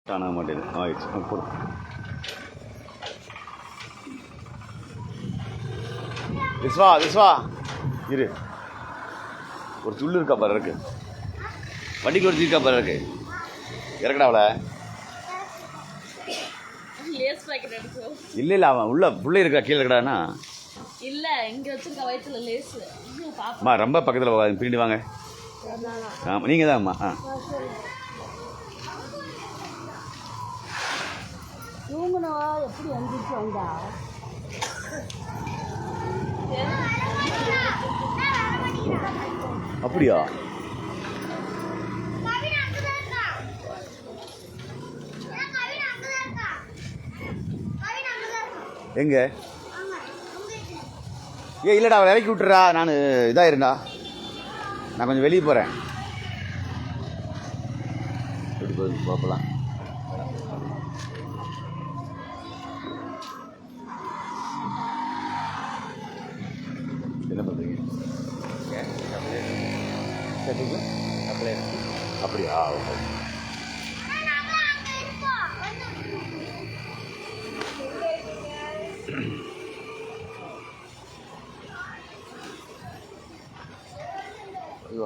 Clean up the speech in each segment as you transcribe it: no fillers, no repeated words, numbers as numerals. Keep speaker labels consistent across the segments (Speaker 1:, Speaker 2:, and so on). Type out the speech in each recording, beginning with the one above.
Speaker 1: காண மாட்டேது ஆயிடுச்சு போடும். விஸ்வா விஸ்வா இரு, ஒரு சுள்ளு இருக்கா பாரு இருக்கு, வண்டிக்கு ஒரு இருக்கா பாரு இருக்கு, இறக்கடா அவளை. இல்லை இல்லை அவன் உள்ள புள்ளை இருக்கா கீழே இருக்கடானா
Speaker 2: இல்ல இங்க வச்சிருக்க வயிற்றுல லேஸ்.
Speaker 1: அம்மா ரொம்ப பக்கத்தில் போகாது, பின்னாடி வாங்க. ஆமாம் நீங்கள் தான் அம்மா.
Speaker 2: தூங்குனவா எப்படி வந்துச்சு வந்தா?
Speaker 1: அப்படியா? எங்க இல்லைடா அவளை இறக்கி விட்டுறா, நான் இதாக இருந்தா நான் கொஞ்சம் வெளியே போகிறேன். எப்படி போகுது பார்க்கலாம். என்ன பண்ணுறீங்க? அப்படியா?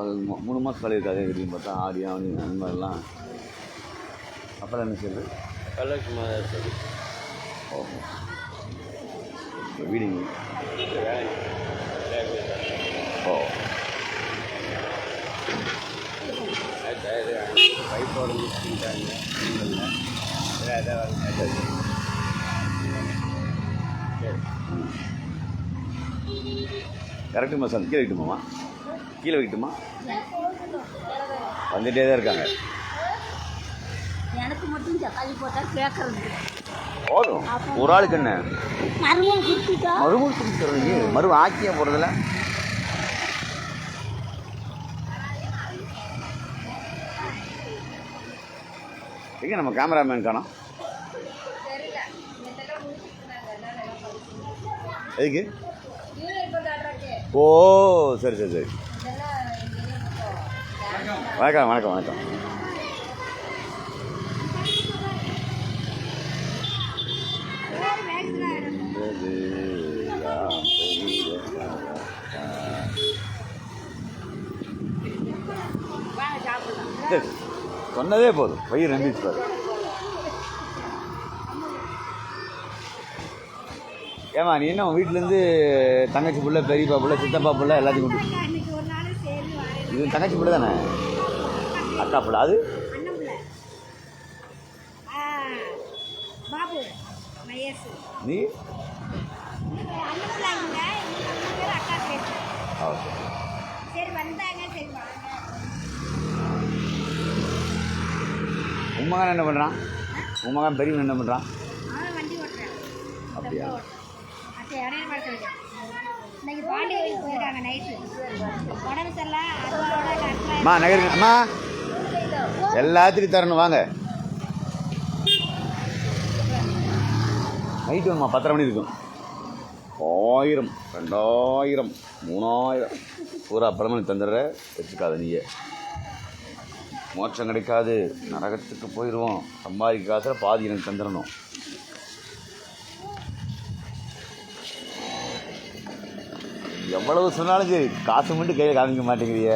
Speaker 1: அது 3 மாதம் காலையில் இருக்காது எப்படின்னு பார்த்தா ஆடி ஆவணி அந்த மாதிரிலாம். அப்புறம் என்ன செய்யுது?
Speaker 3: சும்மா சரி.
Speaker 1: ஓஹோ, வீடுங்க. ஓ
Speaker 3: பைப்போட மிக்சிட்டாங்க.
Speaker 1: கரெக்டு மசாலா கீழே வைக்கட்டுமாம்மா? கீழே வைக்கட்டுமா? வந்துகிட்டே தான் இருக்காங்க.
Speaker 2: எனக்கு மட்டும் தக்காளி போட்டா கேட்கறது
Speaker 1: போதும், ஒரு ஆளுக்கு என்ன
Speaker 2: மருமம் குடிச்சிட்டா
Speaker 1: மறுபடியும் குடிச்சிடுறீங்க, மறு ஆக்கியா போகிறதில்ல. எங்கே நம்ம கேமராமேன் காணோம்? எதுக்கு? ஓ சரி சரி சரி. வணக்கம் வணக்கம் வணக்கம். சொன்னதே போதும், வயிறு நம்பிச்சு பாரு. ஏமா நீ என்ன வீட்டிலேருந்து தங்கச்சி பிள்ளை பெரியப்பா பிள்ளை சித்தப்பா பிள்ளை எல்லாத்தையும் கொண்டு இது தங்கச்சி பிள்ளை தானே, அக்கா பிள்ளை அது நீ உம்மகன் என்ன பண்ணுறான்? உம்மகன் பெரியவன் என்ன பண்ணுறான்? அப்படியா? அம்மா நகருங்க அம்மா, எல்லாத்துக்கும் தரணும் வாங்க. நைட்டு வேணுமா? 10:30 மணி இருக்கும். 1000 2000 3000 பூரா பரமணி தந்துடுற, வச்சுக்காத நீயே. மோட்சம் கிடைக்காது, நரகத்துக்கு போயிடுவோம். சம்பாதிக்க காசில் பாதி எனக்கு தந்துடணும். எவ்வளவு சொன்னாலும் சரி, காசு மட்டும் கையில் காமிக்க மாட்டேங்கிறிய.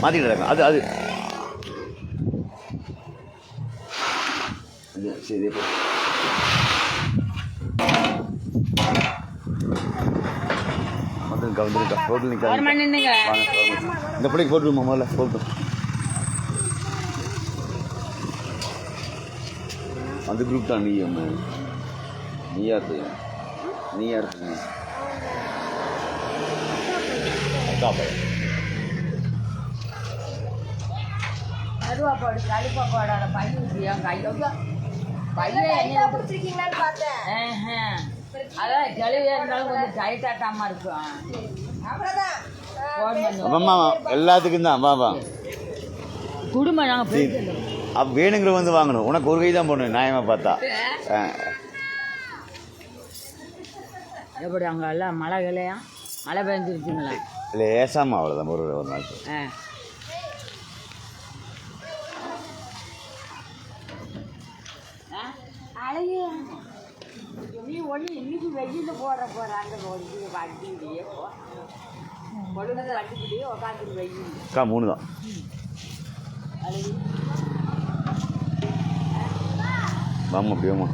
Speaker 1: மாற்றிக்கிட்டு அது அது சரி. இந்த பிள்ளைக்கு போட்டுருமா? முதல்ல போட்டு அந்த குரூப் தான். நீயா இருக்கு
Speaker 2: கருவாப்பாடு கழிப்பாப்பாடோட பையன் பையன் பிடிச்சிருக்கீங்களான்னு பார்த்தேன். அதான் கிளவியா இருந்தாலும் கொஞ்சம் டைட்டாட்டாமல் இருக்கும்.
Speaker 1: எல்லாத்துக்கும் தான் வாவா
Speaker 2: குடும்பம் நாங்கள்
Speaker 1: வேணுங்கிற வந்து வாங்கணும். உனக்கு ஒரு கை தான் போடணும் நியாயமாக பார்த்தா.
Speaker 2: எப்படி அங்கே எல்லாம் மழை கிளையா மழை பெஞ்சிருச்சுங்களா?
Speaker 1: லேசாமல் அவ்வளோதான் ஒரு நாள்.
Speaker 2: அழகு நீ ஒன்று இன்னைக்கு வெயிலில் போகிறாங்க வண்டியிலேயே பொழுது வண்டிக்கிட்டே உட்காந்துட்டு வெயில்.
Speaker 1: அக்கா 3 தான்.
Speaker 2: அழகு
Speaker 1: வாமா அப்படியேம்மா.